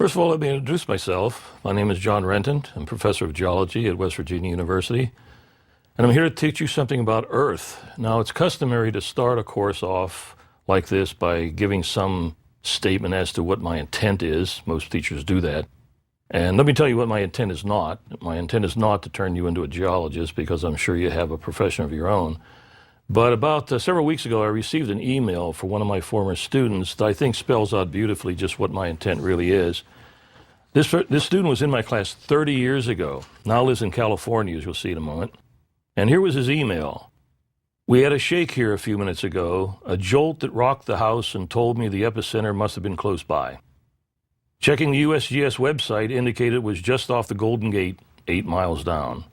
First of all, let me introduce myself. My name is John Renton. I'm professor of geology at West Virginia University, and I'm here to teach you something about Earth. Now, it's customary to start a course off like this by giving some statement as to what my intent is. Most teachers do that. And let me tell you what my intent is not. My intent is not to turn you into a geologist, because I'm sure you have a profession of your own. But about several weeks ago, I received an email from one of my former students that I think spells out beautifully just what my intent really is. This student was in my class 30 years ago, now lives in California, as you'll see in a moment. And here was his email. We had a shake here a few minutes ago, a jolt that rocked the house and told me the epicenter must have been close by. Checking the USGS website indicated it was just off the Golden Gate, 8 miles down.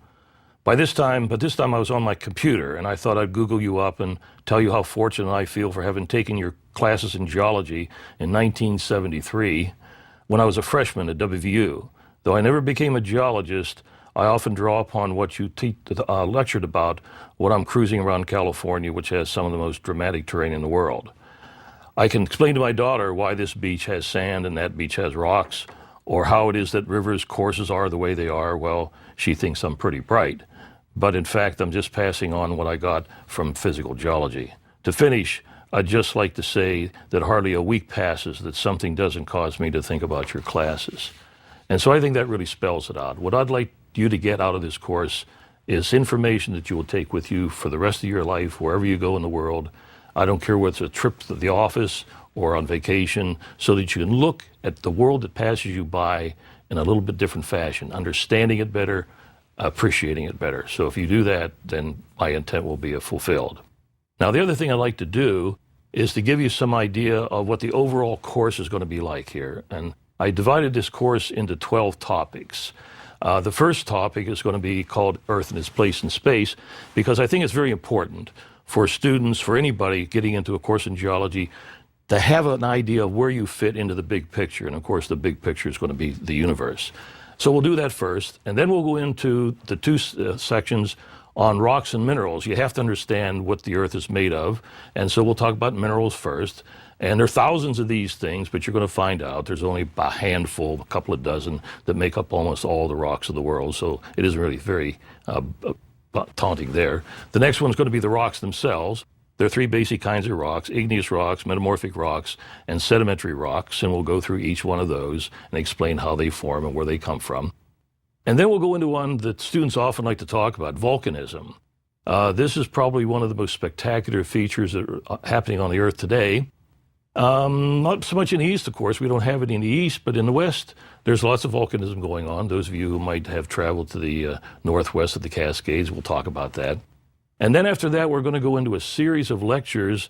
But this time I was on my computer, and I thought I'd Google you up and tell you how fortunate I feel for having taken your classes in geology in 1973 when I was a freshman at WVU. Though I never became a geologist, I often draw upon what you lectured about when I'm cruising around California, which has some of the most dramatic terrain in the world. I can explain to my daughter why this beach has sand and that beach has rocks, or how it is that rivers' courses are the way they are. Well, she thinks I'm pretty bright. But in fact, I'm just passing on what I got from physical geology. To finish, I'd just like to say that hardly a week passes that something doesn't cause me to think about your classes. And so I think that really spells it out. What I'd like you to get out of this course is information that you will take with you for the rest of your life, wherever you go in the world. I don't care whether it's a trip to the office or on vacation, so that you can look at the world that passes you by in a little bit different fashion, understanding it better, appreciating it better. So if you do that, then my intent will be fulfilled. Now, the other thing I'd like to do is to give you some idea of what the overall course is going to be like here. And I divided this course into 12 topics. The first topic is going to be called Earth and its place in space, because I think it's very important for students, for anybody getting into a course in geology, to have an idea of where you fit into the big picture. And of course, the big picture is going to be the universe. So we'll do that first, and then we'll go into the two sections on rocks and minerals. You have to understand what the Earth is made of, and so we'll talk about minerals first. And there are thousands of these things, but you're going to find out there's only a handful, a couple of dozen, that make up almost all the rocks of the world. So it is really very taunting there. The next one's going to be the rocks themselves. There are three basic kinds of rocks: igneous rocks, metamorphic rocks, and sedimentary rocks, and we'll go through each one of those and explain how they form and where they come from. And then we'll go into one that students often like to talk about, volcanism. This is probably one of the most spectacular features that are happening on the Earth today. Not so much in the East, of course. We don't have it in the East, but in the West, there's lots of volcanism going on. Those of you who might have traveled to the northwest of the Cascades, we'll talk about that. And then after that, we're going to go into a series of lectures,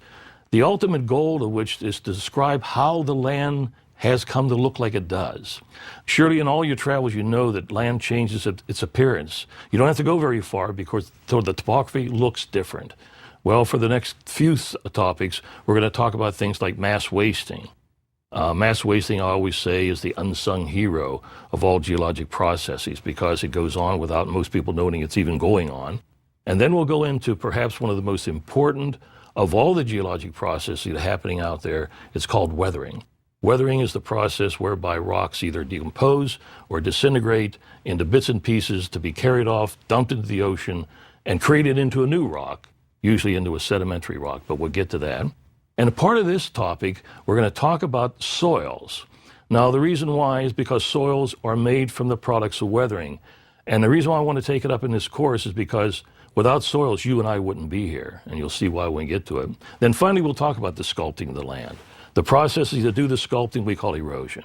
the ultimate goal of which is to describe how the land has come to look like it does. Surely in all your travels, you know that land changes its appearance. You don't have to go very far because the topography looks different. Well, for the next few topics, we're going to talk about things like mass wasting. Mass wasting, I always say, is the unsung hero of all geologic processes, because it goes on without most people knowing it's even going on. And then we'll go into perhaps one of the most important of all the geologic processes that are happening out there. It's called weathering. Weathering is the process whereby rocks either decompose or disintegrate into bits and pieces to be carried off, dumped into the ocean, and created into a new rock, usually into a sedimentary rock, but we'll get to that. And a part of this topic, we're going to talk about soils. Now, the reason why is because soils are made from the products of weathering. And the reason why I want to take it up in this course is because without soils, you and I wouldn't be here, and you'll see why when we get to it. Then finally, we'll talk about the sculpting of the land. The processes that do the sculpting we call erosion.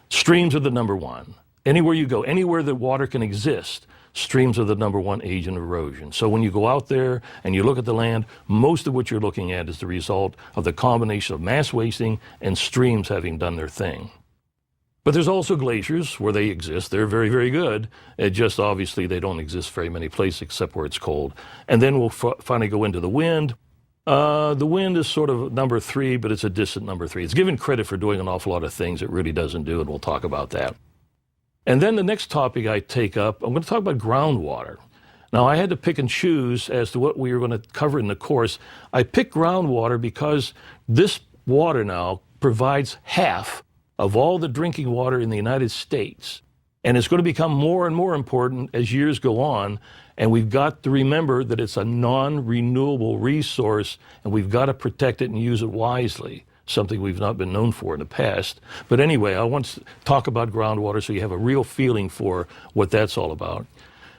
Streams are the number one. Anywhere you go, anywhere that water can exist, streams are the number one agent of erosion. So when you go out there and you look at the land, most of what you're looking at is the result of the combination of mass wasting and streams having done their thing. But there's also glaciers where they exist. They're very, very good. It just obviously they don't exist very many places except where it's cold. And then we'll finally go into the wind. The wind is sort of number three, but it's a distant number three. It's given credit for doing an awful lot of things it really doesn't do, and we'll talk about that. And then the next topic I take up, I'm going to talk about groundwater. Now, I had to pick and choose as to what we were going to cover in the course. I picked groundwater because this water now provides half of all the drinking water in the United States. And it's going to become more and more important as years go on. And we've got to remember that it's a non-renewable resource, and we've got to protect it and use it wisely, something we've not been known for in the past. But anyway, I want to talk about groundwater so you have a real feeling for what that's all about.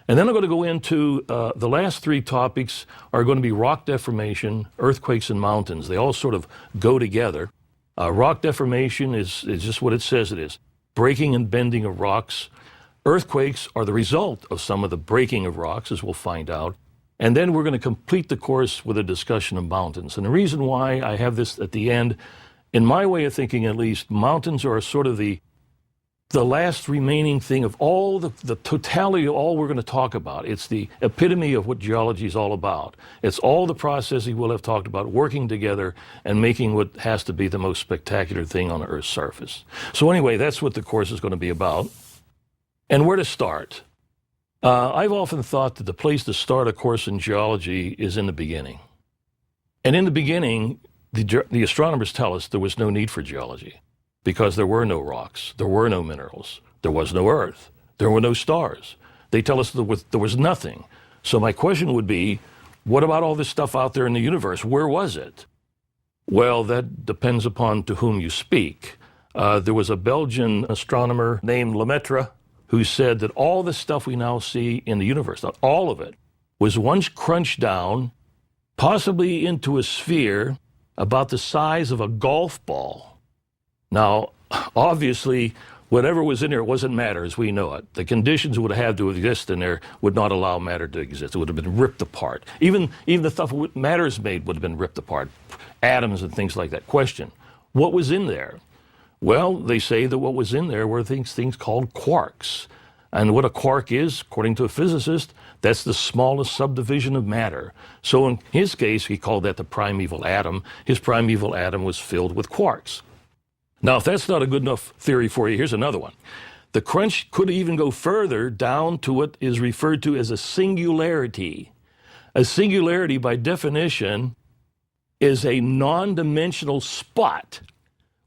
And then I'm going to go into the last three topics are going to be rock deformation, earthquakes, and mountains. They all sort of go together. Rock deformation is just what it says it is. Breaking and bending of rocks. Earthquakes are the result of some of the breaking of rocks, as we'll find out. And then we're going to complete the course with a discussion of mountains. And the reason why I have this at the end, in my way of thinking at least, mountains are sort of the last remaining thing of all the totality of all we're going to talk about. It's the epitome of what geology is all about. It's all the processes we'll have talked about working together and making what has to be the most spectacular thing on the Earth's surface. So anyway, that's what the course is going to be about. And where to start? I've often thought that the place to start a course in geology is in the beginning. And in the beginning, the astronomers tell us there was no need for geology, because there were no rocks, there were no minerals, there was no Earth, there were no stars. They tell us there was nothing. So my question would be, what about all this stuff out there in the universe? Where was it? Well, that depends upon to whom you speak. There was a Belgian astronomer named Lemaitre who said that all the stuff we now see in the universe, not all of it, was once crunched down, possibly into a sphere about the size of a golf ball. Now, obviously, whatever was in there wasn't matter as we know it. The conditions would have had to exist in there would not allow matter to exist. It would have been ripped apart. Even the stuff matter is made would have been ripped apart. Atoms and things like that. Question, what was in there? Well, they say that what was in there were things called quarks. And what a quark is, according to a physicist, that's the smallest subdivision of matter. So in his case, he called that the primeval atom. His primeval atom was filled with quarks. Now, if that's not a good enough theory for you, here's another one. The crunch could even go further down to what is referred to as a singularity. A singularity, by definition, is a non-dimensional spot.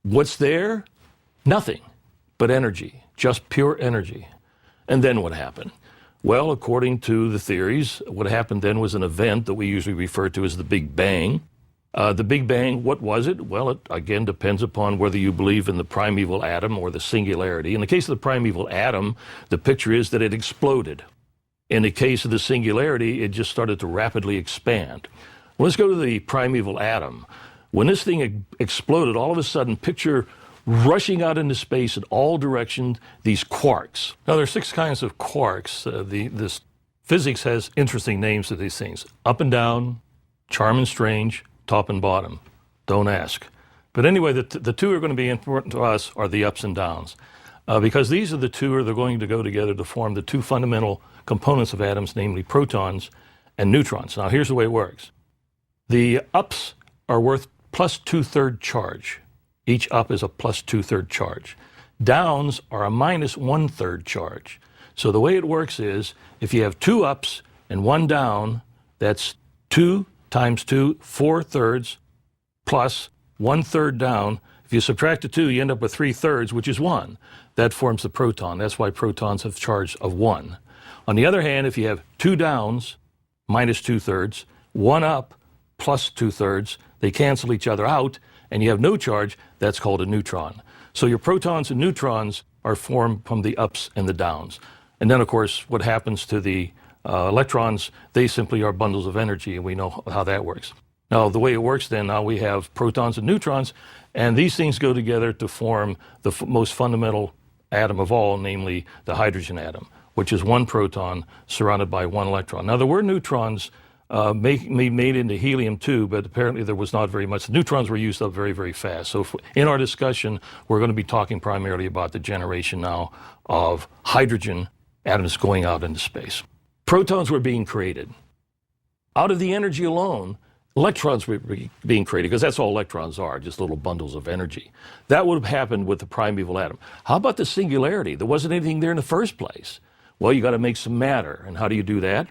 What's there? Nothing but energy, just pure energy. And then what happened? Well, according to the theories, what happened then was an event that we usually refer to as the Big Bang. The Big Bang, what was it? Well, it again depends upon whether you believe in the primeval atom or the singularity. In the case of the primeval atom, the picture is that it exploded. In the case of the singularity, it just started to rapidly expand. Well, let's go to the primeval atom. When this thing exploded, all of a sudden, picture rushing out into space in all directions, these quarks. Now, there are 6 kinds of quarks. This physics has interesting names to these things. Up and down, charm and strange, top and bottom. Don't ask. But anyway, the two are going to be important to us are the ups and downs. Because these are the two that are going to go together to form the 2 fundamental components of atoms, namely protons and neutrons. Now, here's the way it works. The ups are worth plus 2/3 charge. Each up is a plus 2/3 charge. Downs are a minus 1/3 charge. So the way it works is, if you have 2 ups and 1 down, that's 2 times 2, 4/3, plus 1/3 down. If you subtract the 2, you end up with 3/3, which is 1. That forms the proton. That's why protons have charge of 1. On the other hand, if you have 2 downs, minus 2/3, 1 up, plus 2/3, they cancel each other out, and you have no charge, that's called a neutron. So your protons and neutrons are formed from the ups and the downs. And then, of course, what happens to the electrons, they simply are bundles of energy, and we know how that works. Now, the way it works then, now we have protons and neutrons, and these things go together to form the most fundamental atom of all, namely the hydrogen atom, which is 1 proton surrounded by 1 electron. Now, there were neutrons made into helium-2, but apparently there was not very much. The neutrons were used up very, very fast. So in our discussion, we're going to be talking primarily about the generation now of hydrogen atoms going out into space. Protons were being created. Out of the energy alone, electrons were being created, because that's all electrons are, just little bundles of energy. That would have happened with the primeval atom. How about the singularity? There wasn't anything there in the first place. Well, you got to make some matter. And how do you do that?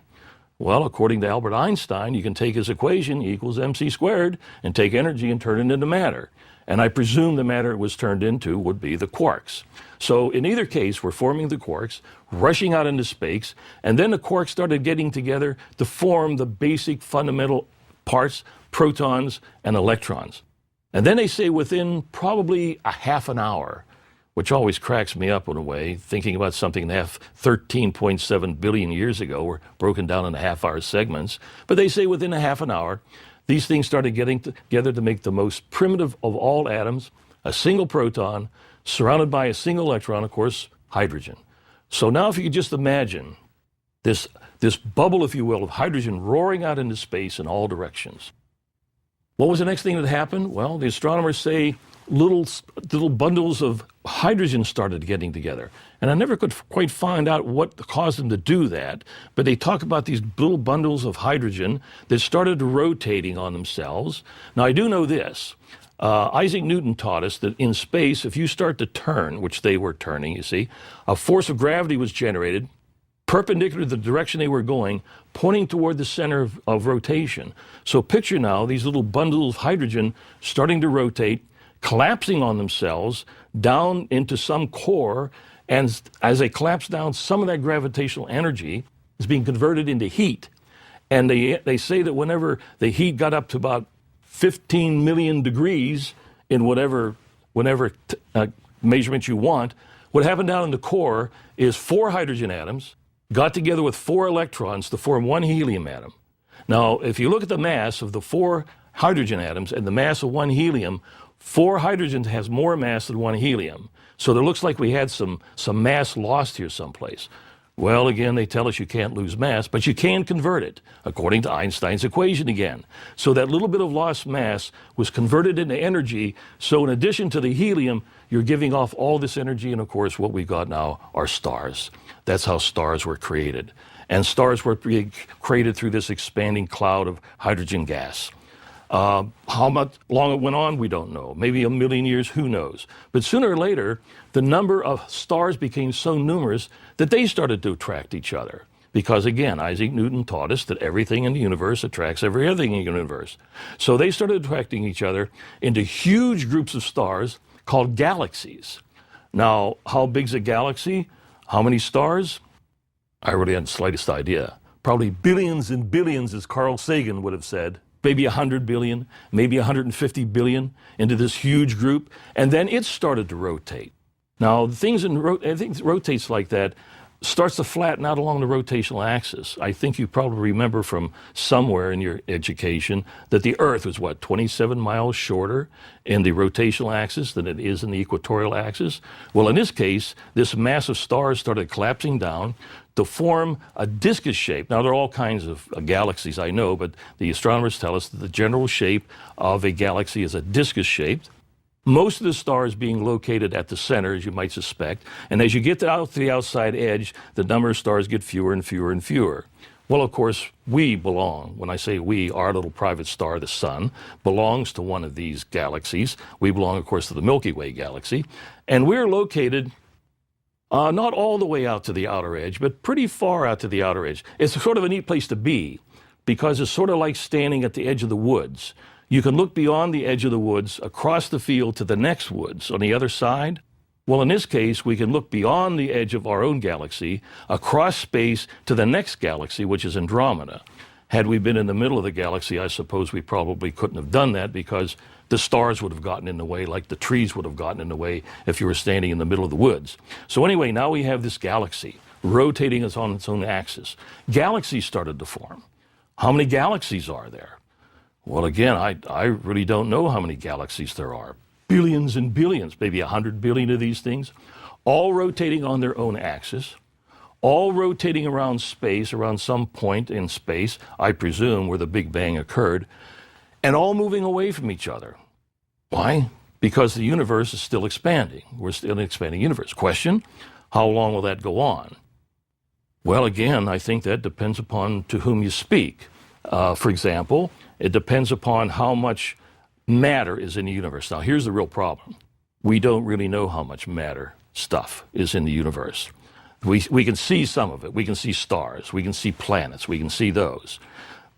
Well, according to Albert Einstein, you can take his equation, E equals mc squared, and take energy and turn it into matter. And I presume the matter it was turned into would be the quarks. So in either case, we're forming the quarks, rushing out into space, and then the quarks started getting together to form the basic fundamental parts, protons and electrons. And then they say within probably a half an hour, which always cracks me up in a way, thinking about something that 13.7 billion years ago were broken down into half-hour segments. But they say within a half an hour, these things started getting together to make the most primitive of all atoms, a single proton, surrounded by a single electron, of course, hydrogen. So now if you could just imagine this bubble, if you will, of hydrogen roaring out into space in all directions. What was the next thing that happened? Well, the astronomers say little bundles of hydrogen started getting together. And I never could quite find out what caused them to do that, but they talk about these little bundles of hydrogen that started rotating on themselves. Now, I do know this. Isaac Newton taught us that in space, if you start to turn, which they were turning, you see, a force of gravity was generated perpendicular to the direction they were going, pointing toward the center of rotation. So picture now these little bundles of hydrogen starting to rotate, collapsing on themselves down into some core, and as they collapse down, some of that gravitational energy is being converted into heat. And they say that whenever the heat got up to about 15 million degrees in whatever measurement you want, what happened down in the core is 4 hydrogen atoms got together with 4 electrons to form 1 helium atom. Now, if you look at the mass of the 4 hydrogen atoms and the mass of 1 helium, 4 hydrogens has more mass than 1 helium. So there looks like we had some mass lost here someplace. Well, again, they tell us you can't lose mass, but you can convert it, according to Einstein's equation again. So that little bit of lost mass was converted into energy. So in addition to the helium, you're giving off all this energy, and of course, what we've got now are stars. That's how stars were created. And stars were created through this expanding cloud of hydrogen gas. How much long it went on, we don't know. Maybe a million years, who knows? But sooner or later, the number of stars became so numerous that they started to attract each other. Because again, Isaac Newton taught us that everything in the universe attracts everything in the universe. So they started attracting each other into huge groups of stars called galaxies. Now, how big's a galaxy? How many stars? I really hadn't the slightest idea. Probably billions and billions, as Carl Sagan would have said. Maybe 100 billion, maybe 150 billion into this huge group. And then it started to rotate. Now, things rotates like that starts to flatten out along the rotational axis. I think you probably remember from somewhere in your education that the Earth was, 27 miles shorter in the rotational axis than it is in the equatorial axis? Well, in this case, this mass of stars started collapsing down to form a discus shape. Now, there are all kinds of galaxies, I know, but the astronomers tell us that the general shape of a galaxy is a discus shaped. Most of the stars being located at the center, as you might suspect. And as you get out to the outside edge, the number of stars get fewer and fewer and fewer. Well, of course, we belong. When I say we, our little private star, the sun, belongs to one of these galaxies. We belong, of course, to the Milky Way galaxy. And we're located not all the way out to the outer edge, but pretty far out to the outer edge. It's sort of a neat place to be because it's sort of like standing at the edge of the woods. You can look beyond the edge of the woods, across the field to the next woods on the other side. Well, in this case, we can look beyond the edge of our own galaxy, across space to the next galaxy, which is Andromeda. Had we been in the middle of the galaxy, I suppose we probably couldn't have done that because the stars would have gotten in the way, like the trees would have gotten in the way if you were standing in the middle of the woods. So anyway, now we have this galaxy rotating us on its own axis. Galaxies started to form. How many galaxies are there? Well, again, I really don't know how many galaxies there are. Billions and billions, maybe 100 billion of these things, all rotating on their own axis, all rotating around space, around some point in space, I presume, where the Big Bang occurred, and all moving away from each other. Why? Because the universe is still expanding. We're still in an expanding universe. Question, how long will that go on? Well, again, I think that depends upon to whom you speak. For example, it depends upon how much matter is in the universe. Now, here's the real problem. We don't really know how much matter stuff is in the universe. We can see some of it. We can see stars. We can see planets. We can see those.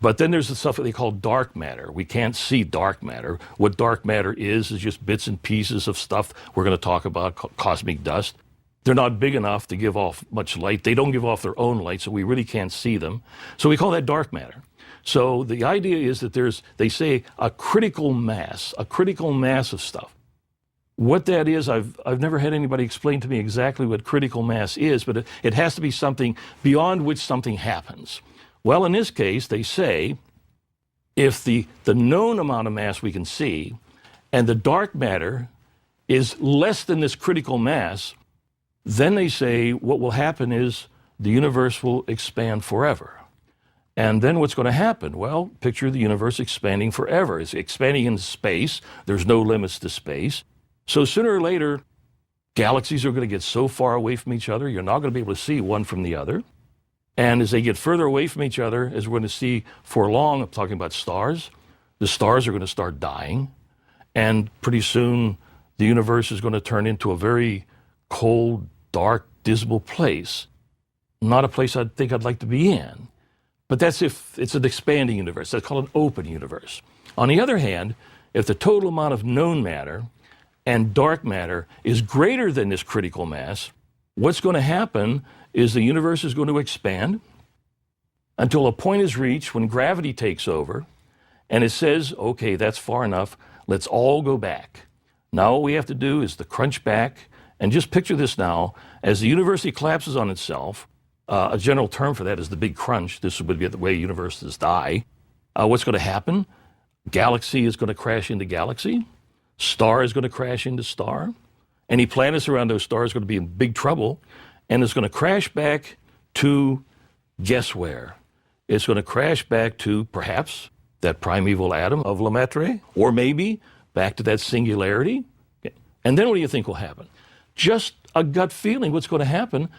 But then there's the stuff that they call dark matter. We can't see dark matter. What dark matter is just bits and pieces of stuff we're going to talk about, cosmic dust. They're not big enough to give off much light. They don't give off their own light, so we really can't see them. So we call that dark matter. So the idea is that there's, they say, a critical mass of stuff. What that is, I've never had anybody explain to me exactly what critical mass is, but it has to be something beyond which something happens. Well, in this case, they say, if the known amount of mass we can see and the dark matter is less than this critical mass, then they say what will happen is the universe will expand forever. And then what's going to happen? Well, picture the universe expanding forever. It's expanding into space. There's no limits to space. So sooner or later, galaxies are going to get so far away from each other, you're not going to be able to see one from the other. And as they get further away from each other, as we're going to see for long, I'm talking about stars, the stars are going to start dying. And pretty soon, the universe is going to turn into a very cold, dark, dismal place. Not a place I'd think I'd like to be in. But that's if it's an expanding universe. That's called an open universe. On the other hand, if the total amount of known matter and dark matter is greater than this critical mass, what's going to happen is the universe is going to expand until a point is reached when gravity takes over and it says, okay, that's far enough, let's all go back. Now what we have to do is to crunch back, and just picture this now, as the universe collapses on itself, a general term for that is the Big Crunch. This would be the way universes die. What's going to happen? Galaxy is going to crash into galaxy. Star is going to crash into star. Any planets around those stars are going to be in big trouble, and it's going to crash back to, guess where? It's going to crash back to, perhaps, that primeval atom of Lemaitre, or maybe back to that singularity. And then what do you think will happen? Just a gut feeling what's going to happen.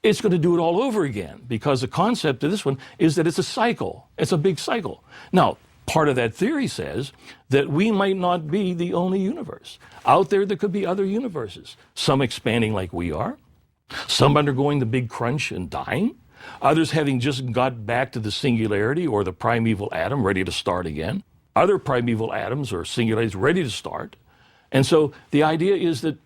It's going to do it all over again, because the concept of this one is that it's a cycle. It's a big cycle. Now, part of that theory says that we might not be the only universe. Out there could be other universes, some expanding like we are, some undergoing the Big Crunch and dying, others having just got back to the singularity or the primeval atom ready to start again, other primeval atoms or singularities ready to start. And so the idea is that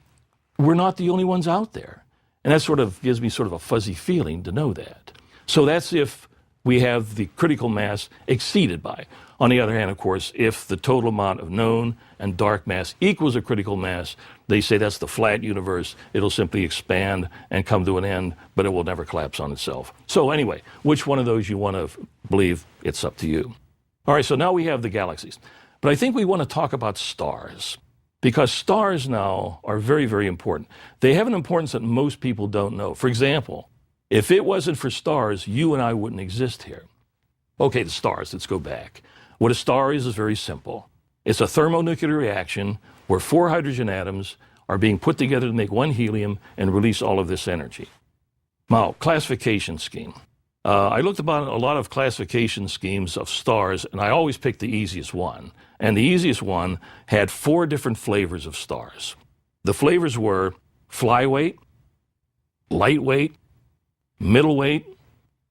we're not the only ones out there. And that sort of gives me sort of a fuzzy feeling to know that. So that's if we have the critical mass exceeded by. On the other hand, of course, if the total amount of known and dark mass equals a critical mass, they say that's the flat universe. It'll simply expand and come to an end, but it will never collapse on itself. So anyway, which one of those you want to believe, it's up to you. All right, so now we have the galaxies. But I think we want to talk about stars, because stars now are very, very important. They have an importance that most people don't know. For example, if it wasn't for stars, you and I wouldn't exist here. Okay, the stars, let's go back. What a star is very simple. It's a thermonuclear reaction where 4 hydrogen atoms are being put together to make 1 helium and release all of this energy. Now, classification scheme. I looked about a lot of classification schemes of stars, and I always picked the easiest one. And the easiest one had 4 different flavors of stars. The flavors were flyweight, lightweight, middleweight,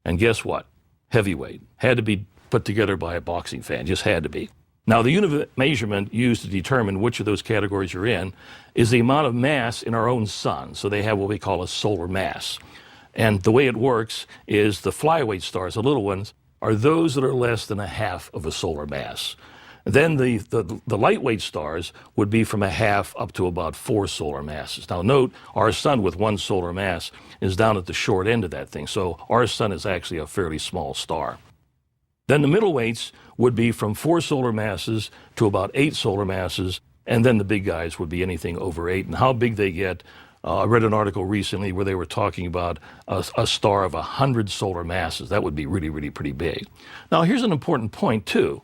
and guess what? Heavyweight. Had to be put together by a boxing fan, just had to be. Now, the unit of measurement used to determine which of those categories you're in is the amount of mass in our own sun. So they have what we call a solar mass. And the way it works is the flyweight stars, the little ones, are those that are less than a half of a solar mass. Then the lightweight stars would be from a half up to about 4 solar masses. Now note, our sun with 1 solar mass is down at the short end of that thing. So our sun is actually a fairly small star. Then the middleweights would be from 4 solar masses to about 8 solar masses. And then the big guys would be anything over 8. And how big they get, I read an article recently where they were talking about a star of 100 solar masses. That would be really, really pretty big. Now here's an important point too.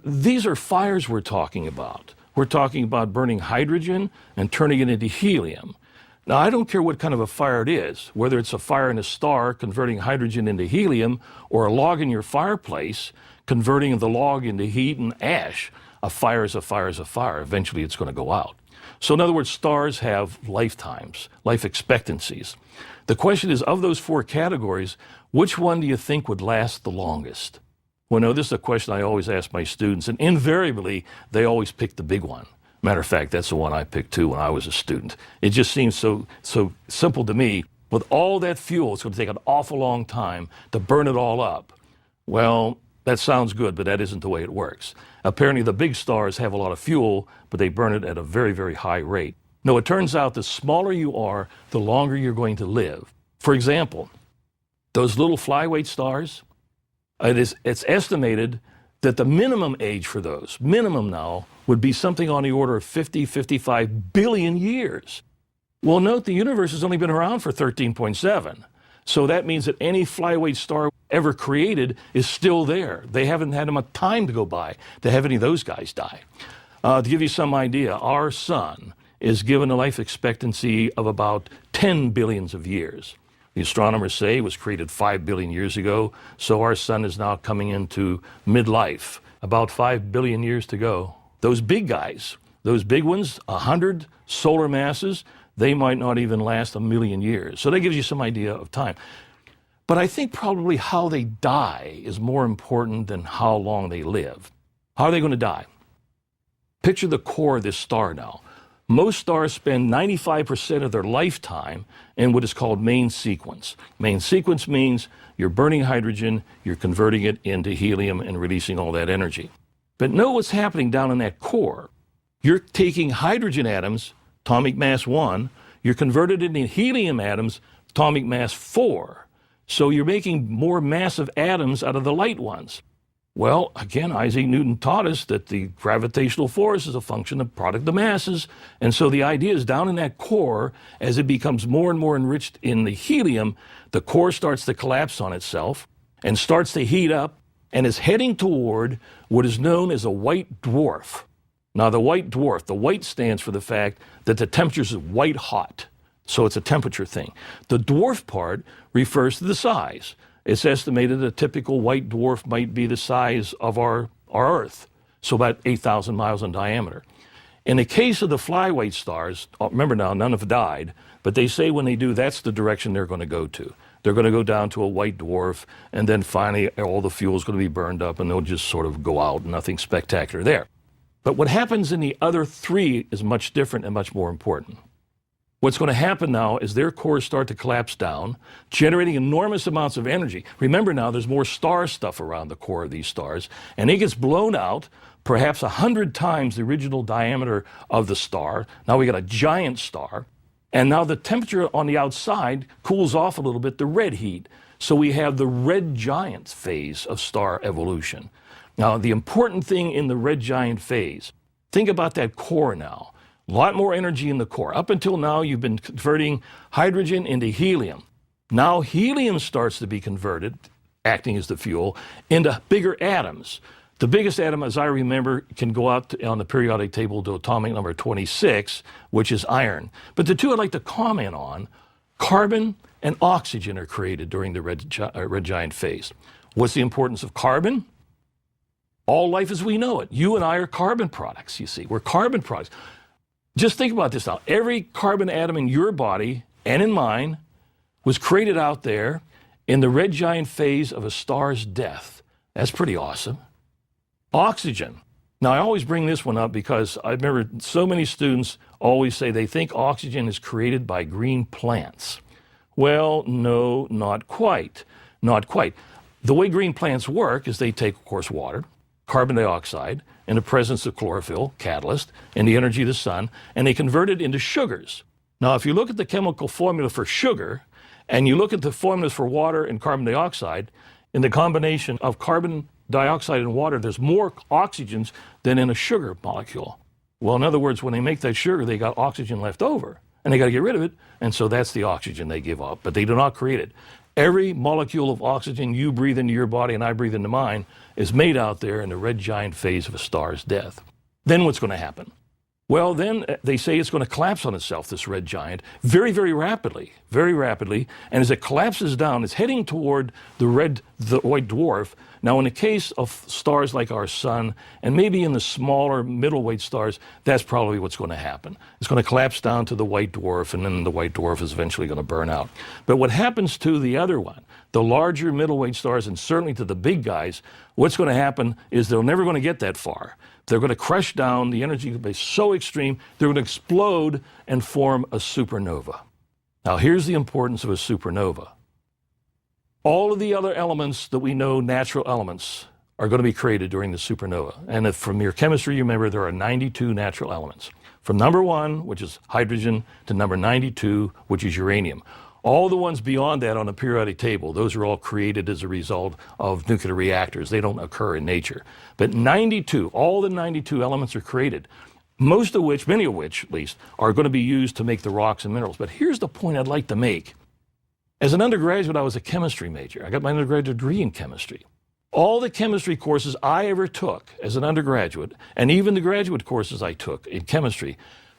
These are fires we're talking about. We're talking about burning hydrogen and turning it into helium. Now, I don't care what kind of a fire it is, whether it's a fire in a star converting hydrogen into helium or a log in your fireplace converting the log into heat and ash. A fire is a fire is a fire. Eventually, it's going to go out. So in other words, stars have lifetimes, life expectancies. The question is, of those 4 categories, which one do you think would last the longest? Well, no, this is a question I always ask my students, and invariably, they always pick the big one. Matter of fact, that's the one I picked too when I was a student. It just seems so simple to me. With all that fuel, it's going to take an awful long time to burn it all up. Well, that sounds good, but that isn't the way it works. Apparently, the big stars have a lot of fuel, but they burn it at a very, very high rate. No, it turns out the smaller you are, the longer you're going to live. For example, those little flyweight stars, it's estimated that the minimum age for those, minimum now, would be something on the order of 50, 55 billion years. Well, note the universe has only been around for 13.7. So that means that any flyweight star ever created is still there. They haven't had enough time to go by to have any of those guys die. To give you some idea, our sun is given a life expectancy of about 10 billions of years. The astronomers say it was created 5 billion years ago, so our sun is now coming into midlife. About 5 billion years to go. Those big guys, those big ones, 100 solar masses, they might not even last 1 million years. So that gives you some idea of time. But I think probably how they die is more important than how long they live. How are they going to die? Picture the core of this star now. Most stars spend 95% of their lifetime in what is called main sequence. Main sequence means you're burning hydrogen, you're converting it into helium and releasing all that energy. But know what's happening down in that core. You're taking hydrogen atoms, atomic mass 1, you're converted into helium atoms, atomic mass 4. So you're making more massive atoms out of the light ones. Well, again, Isaac Newton taught us that the gravitational force is a function of product of masses. And so the idea is down in that core, as it becomes more and more enriched in the helium, the core starts to collapse on itself and starts to heat up and is heading toward what is known as a white dwarf. Now, the white dwarf, the white stands for the fact that the temperature is white hot. So it's a temperature thing. The dwarf part refers to the size. It's estimated a typical white dwarf might be the size of our Earth, so about 8,000 miles in diameter. In the case of the flyweight stars, remember now, none have died, but they say when they do, that's the direction they're going to go to. They're going to go down to a white dwarf, and then finally all the fuel is going to be burned up, and they'll just sort of go out, nothing spectacular there. But what happens in the other three is much different and much more important. What's going to happen now is their cores start to collapse down, generating enormous amounts of energy. Remember now, there's more star stuff around the core of these stars, and it gets blown out perhaps 100 times the original diameter of the star. Now we got a giant star, and now the temperature on the outside cools off a little bit, the red heat. So we have the red giant phase of star evolution. Now, the important thing in the red giant phase, think about that core now. A lot more energy in the core. Up until now, you've been converting hydrogen into helium. Now helium starts to be converted, acting as the fuel, into bigger atoms. The biggest atom, as I remember, can go out on the periodic table to atomic number 26, which is iron. But the two I'd like to comment on, carbon and oxygen are created during the red giant phase. What's the importance of carbon? All life as we know it. You and I are carbon products, you see. We're carbon products. Just think about this now. Every carbon atom in your body and in mine was created out there in the red giant phase of a star's death. That's pretty awesome. Oxygen. Now, I always bring this one up because I remember so many students always say they think oxygen is created by green plants. Well, no, not quite. Not quite. The way green plants work is they take, of course, water, carbon dioxide, in the presence of chlorophyll, catalyst, and the energy of the sun, and they convert it into sugars. Now, if you look at the chemical formula for sugar, and you look at the formulas for water and carbon dioxide, in the combination of carbon dioxide and water, there's more oxygens than in a sugar molecule. Well, in other words, when they make that sugar, they got oxygen left over, and they got to get rid of it, and so that's the oxygen they give up, but they do not create it. Every molecule of oxygen you breathe into your body and I breathe into mine is made out there in the red giant phase of a star's death. Then what's going to happen? Well, then they say it's going to collapse on itself, this red giant, very, very rapidly. And as it collapses down, it's heading toward the white dwarf. Now, in the case of stars like our sun, and maybe in the smaller middleweight stars, that's probably what's going to happen. It's going to collapse down to the white dwarf, and then the white dwarf is eventually going to burn out. But what happens to the other one, the larger middleweight stars and certainly to the big guys, what's going to happen is they're never going to get that far. They're going to crush down, the energy will be so extreme, they're going to explode and form a supernova. Now here's the importance of a supernova. All of the other elements that we know, natural elements, are going to be created during the supernova. And if from your chemistry, you remember there are 92 natural elements. From number 1, which is hydrogen, to number 92, which is uranium. All the ones beyond that on the periodic table, those are all created as a result of nuclear reactors. They don't occur in nature. But 92, all the 92 elements are created, most of which, many of which at least, are going to be used to make the rocks and minerals. But here's the point I'd like to make. As an undergraduate, I was a chemistry major. I got my undergraduate degree in chemistry. All the chemistry courses I ever took as an undergraduate, and even the graduate courses I took in chemistry,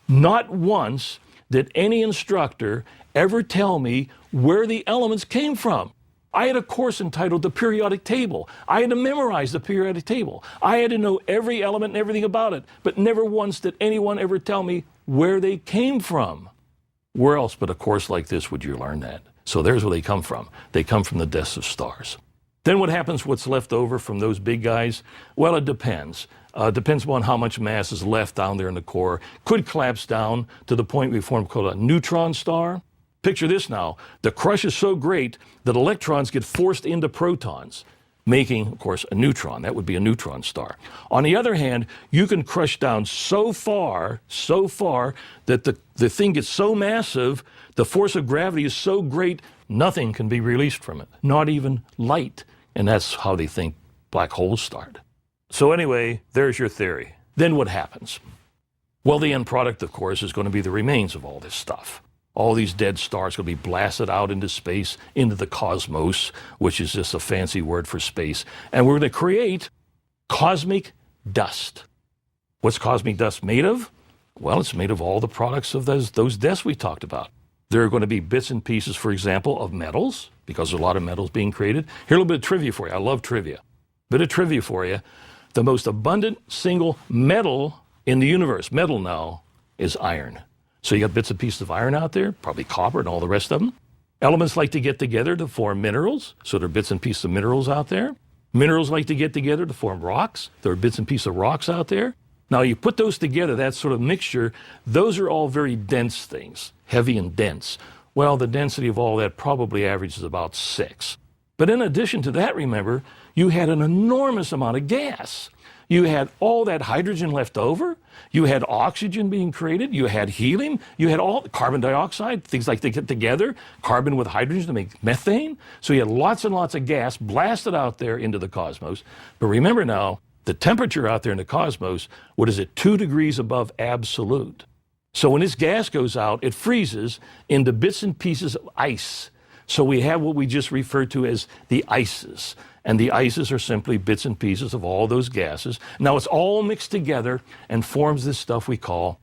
not once did any instructor ever tell me where the elements came from. I had a course entitled The Periodic Table. I had to memorize the periodic table. I had to know every element and everything about it, but never once did anyone ever tell me where they came from. Where else but a course like this would you learn that? So there's where they come from. They come from the deaths of stars. Then what happens, what's left over from those big guys? Well, it depends. Depends upon how much mass is left down there in the core. Could collapse down to the point we form called a neutron star. Picture this now. The crush is so great that electrons get forced into protons, making, of course, a neutron. That would be a neutron star. On the other hand, you can crush down so far that the thing gets so massive, the force of gravity is so great, nothing can be released from it, not even light. And that's how they think black holes start. So anyway, there's your theory. Then what happens? Well, the end product, of course, is going to be the remains of all this stuff. All these dead stars will be blasted out into space, into the cosmos, which is just a fancy word for space. And we're going to create cosmic dust. What's cosmic dust made of? Well, it's made of all the products of those deaths we talked about. There are going to be bits and pieces, for example, of metals, because there's a lot of metals being created. Here, a little bit of trivia for you. I love trivia. Bit of trivia for you. The most abundant single metal in the universe, metal now, is iron. So you got bits and pieces of iron out there, probably copper and all the rest of them. Elements like to get together to form minerals, so there are bits and pieces of minerals out there. Minerals like to get together to form rocks. There are bits and pieces of rocks out there. Now you put those together, that sort of mixture, those are all very dense things, heavy and dense. Well, the density of all that probably averages about 6. But in addition to that, remember, you had an enormous amount of gas. You had all that hydrogen left over. You had oxygen being created. You had helium. You had all carbon dioxide, things like they get together, carbon with hydrogen to make methane. So you had lots and lots of gas blasted out there into the cosmos. But remember now, the temperature out there in the cosmos, what is it, 2 degrees above absolute. So when this gas goes out, it freezes into bits and pieces of ice. So we have what we just referred to as the ices. And the ices are simply bits and pieces of all those gases. Now it's all mixed together and forms this stuff we call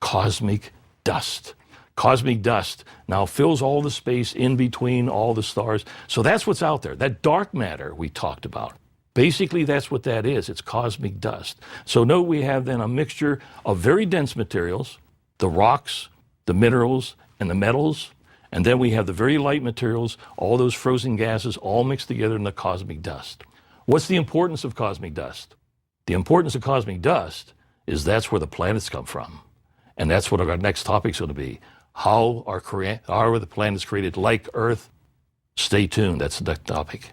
cosmic dust. Cosmic dust now fills all the space in between all the stars. So that's what's out there, that dark matter we talked about. Basically, that's what that is. It's cosmic dust. So note we have then a mixture of very dense materials, the rocks, the minerals, and the metals. And then we have the very light materials, all those frozen gases, all mixed together in the cosmic dust. What's the importance of cosmic dust? The importance of cosmic dust is that's where the planets come from. And that's what our next topic is going to be. How are the planets created like Earth? Stay tuned. That's the next topic.